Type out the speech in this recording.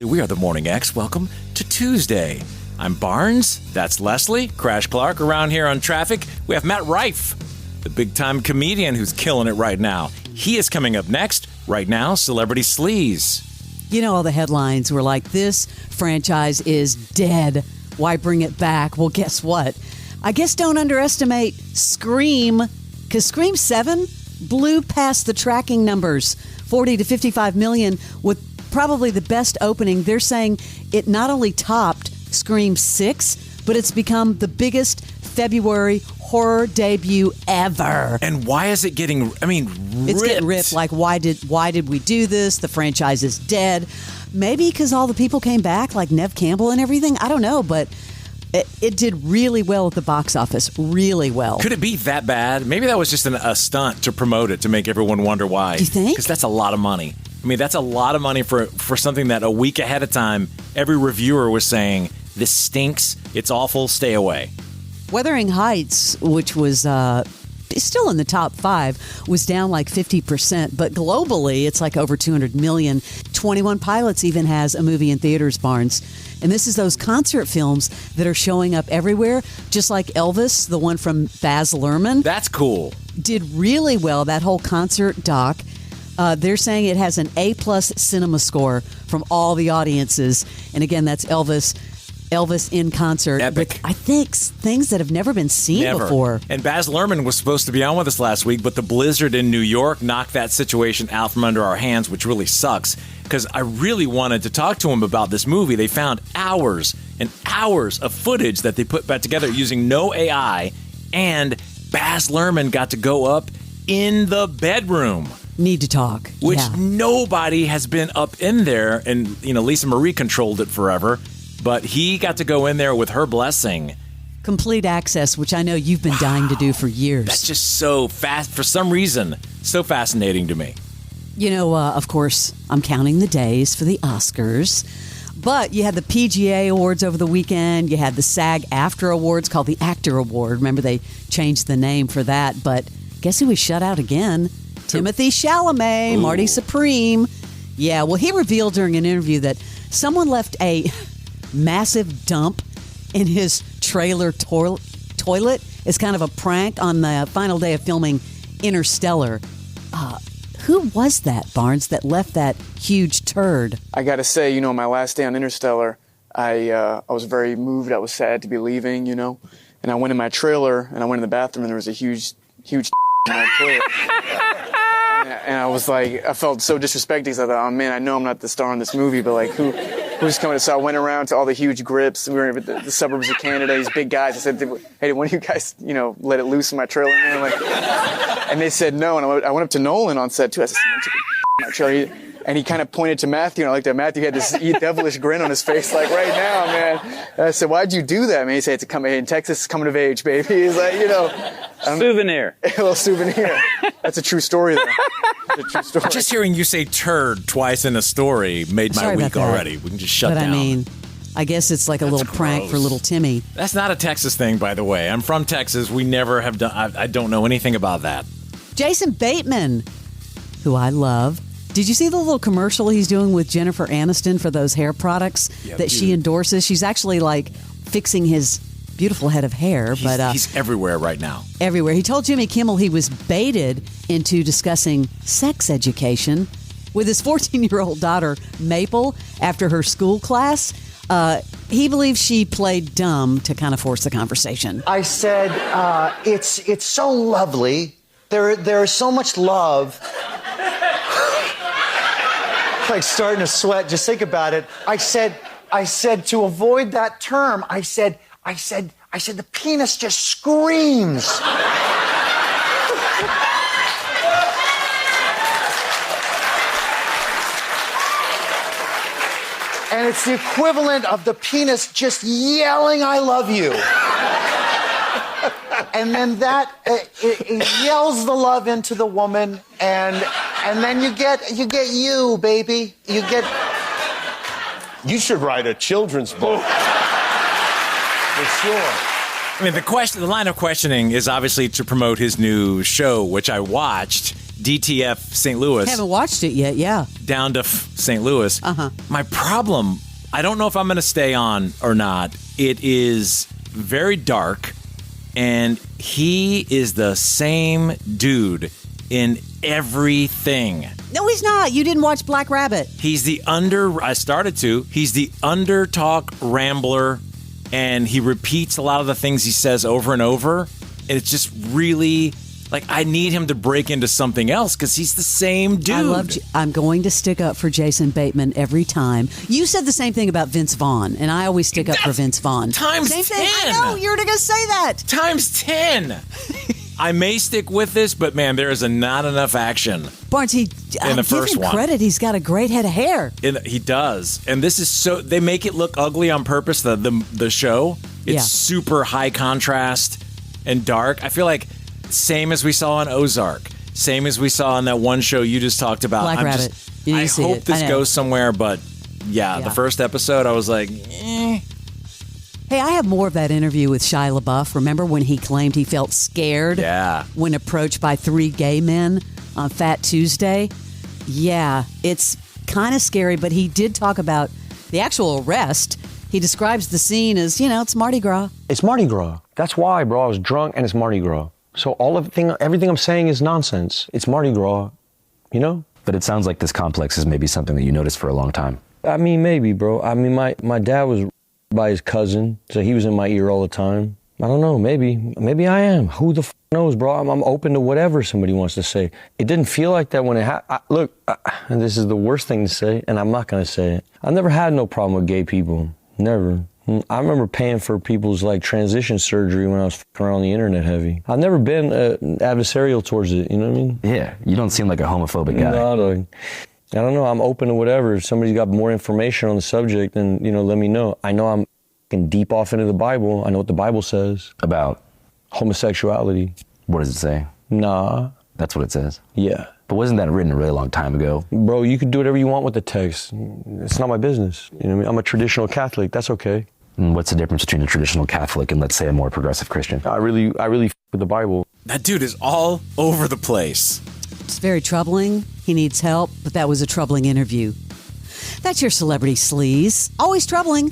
We are the Morning X. Welcome to Tuesday. I'm Barnes. That's Leslie. Crash Clark. Around here on traffic, we have Matt Rife, the big-time comedian who's killing it right now. He is coming up next. Right now, celebrity Sleaze. You know, all the headlines were like, this franchise is dead. Why bring it back? Well, guess what? I guess don't underestimate Scream, because Scream 7 blew past the tracking numbers, 40 to 55 million, with probably the best opening. They're saying it not only topped Scream 6, but it's become the biggest February horror debut ever. And why is it getting, ripped? It's getting ripped. Like, why did we do this? The franchise is dead. Maybe because all the people came back, like Neve Campbell and everything. I don't know, but it did really well at the box office. Really well. Could it be that bad? Maybe that was just a stunt to promote it, to make everyone wonder why. Do you think? Because that's a lot of money. That's a lot of money for something that a week ahead of time, every reviewer was saying, this stinks, it's awful, stay away. Wuthering Heights, which was still in the top 5, was down like 50%, but globally it's like over 200 million. 21 Pilots even has a movie in theaters, Barnes. And this is those concert films that are showing up everywhere, just like Elvis, the one from Baz Luhrmann. That's cool. Did really well, that whole concert doc. They're saying it has an A+ cinema score from all the audiences. And again, that's Elvis in concert. Epic. With, I think, things that have never been seen before. And Baz Luhrmann was supposed to be on with us last week, but the blizzard in New York knocked that situation out from under our hands, which really sucks, because I really wanted to talk to him about this movie. They found hours and hours of footage that they put back together using no AI, and Baz Luhrmann got to go up in the bedroom. Need to talk. Which nobody has been up in there, and Lisa Marie controlled it forever, but he got to go in there with her blessing. Complete access, which I know you've been dying to do for years. That's just so fast, for some reason, so fascinating to me. Of course, I'm counting the days for the Oscars, but you had the PGA Awards over the weekend. You had the SAG-AFTRA Awards called the Actor Award. Remember, they changed the name for that, but guess who was shut out again? Timothy Chalamet, Ooh. Marty Supreme. Yeah, well, he revealed during an interview that someone left a massive dump in his trailer toilet as kind of a prank on the final day of filming Interstellar. Who was that, Barnes, that left that huge turd? I got to say, my last day on Interstellar, I was very moved. I was sad to be leaving, and I went in my trailer and I went in the bathroom and there was a huge in my toilet. And I was like, I felt so disrespected because I thought, oh man, I know I'm not the star in this movie, but like, who's coming? So I went around to all the huge grips. We were in the suburbs of Canada, these big guys. I said, hey, did one of you guys, let it loose in my trailer? And they said no. And I went up to Nolan on set too. I said, someone took my trailer. And he kind of pointed to Matthew, and I looked at Matthew. He had this devilish grin on his face, like, right now, man. And I said, why'd you do that, man? He said, in Texas, it's coming of age, baby. He's like, souvenir. A little souvenir. That's a true story, though. It's a true story. Just hearing you say turd twice in a story made my week already. We can just shut down. I guess it's like a little prank for little Timmy. That's not a Texas thing, by the way. I'm from Texas. We never have done, I don't know anything about that. Jason Bateman, who I love. Did you see the little commercial he's doing with Jennifer Aniston for those hair products that she endorses? She's actually like fixing his beautiful head of hair. He's everywhere right now. Everywhere. He told Jimmy Kimmel he was baited into discussing sex education with his 14-year-old daughter, Maple, after her school class. He believes she played dumb to kind of force the conversation. I said, it's so lovely. There is so much love. Like starting to sweat. Just think about it. I said to avoid that term, I said the penis just screams. And it's the equivalent of the penis just yelling, I love you. And then that it yells the love into the woman, and then you get you, baby. You should write a children's book. For sure. The line of questioning is obviously to promote his new show, which I watched. DTF St. Louis. Haven't watched it yet, yeah. Down to St. Louis. Uh-huh. My problem, I don't know if I'm going to stay on or not. It is very dark, and he is the same dude in everything. No, he's not. You didn't watch Black Rabbit. He's the I started to. He's the under-talk rambler, and he repeats a lot of the things he says over and over. And it's just really, like, I need him to break into something else because he's the same dude. I'm going to stick up for Jason Bateman every time. You said the same thing about Vince Vaughn, and I always stick up for Vince Vaughn. Times same 10. Thing. I know, you're going to say that. Times 10. I may stick with this, but man, there is not enough action. Barnes, in the first give him one. credit. He's got a great head of hair. He does, and this is so. They make it look ugly on purpose. The show. It's super high contrast and dark. I feel like same as we saw on Ozark, same as we saw on that one show you just talked about. Black Rabbit. I hope this goes somewhere, but yeah, the first episode, I was like, eh. Hey, I have more of that interview with Shia LaBeouf. Remember when he claimed he felt scared when approached by 3 gay men on Fat Tuesday? Yeah, it's kind of scary, but he did talk about the actual arrest. He describes the scene as, it's Mardi Gras. It's Mardi Gras. That's why, bro. I was drunk and it's Mardi Gras. So everything I'm saying is nonsense. It's Mardi Gras, But it sounds like this complex is maybe something that you noticed for a long time. I mean, maybe, bro. I mean, my dad was by his cousin, so he was in my ear all the time. I don't know, maybe I am. Who the knows, bro? I'm open to whatever somebody wants to say. It didn't feel like that when it happened. Look, and this is the worst thing to say, and I'm not going to say it. I've never had no problem with gay people. Never. I remember paying for people's transition surgery when I was around the internet heavy. I've never been adversarial towards it, you know what I mean? Yeah, you don't seem like a homophobic guy. No, dog. I don't know. I'm open to whatever. If somebody's got more information on the subject, then, let me know. I know I'm deep off into the Bible. I know what the Bible says. About? Homosexuality. What does it say? Nah. That's what it says? Yeah. But wasn't that written a really long time ago? Bro, you can do whatever you want with the text. It's not my business. You know what I mean? I'm a traditional Catholic. That's okay. And what's the difference between a traditional Catholic and, let's say, a more progressive Christian? I really with the Bible. That dude is all over the place. It's very troubling. He needs help, but that was a troubling interview. That's your Celebrity Sleaze. Always troubling.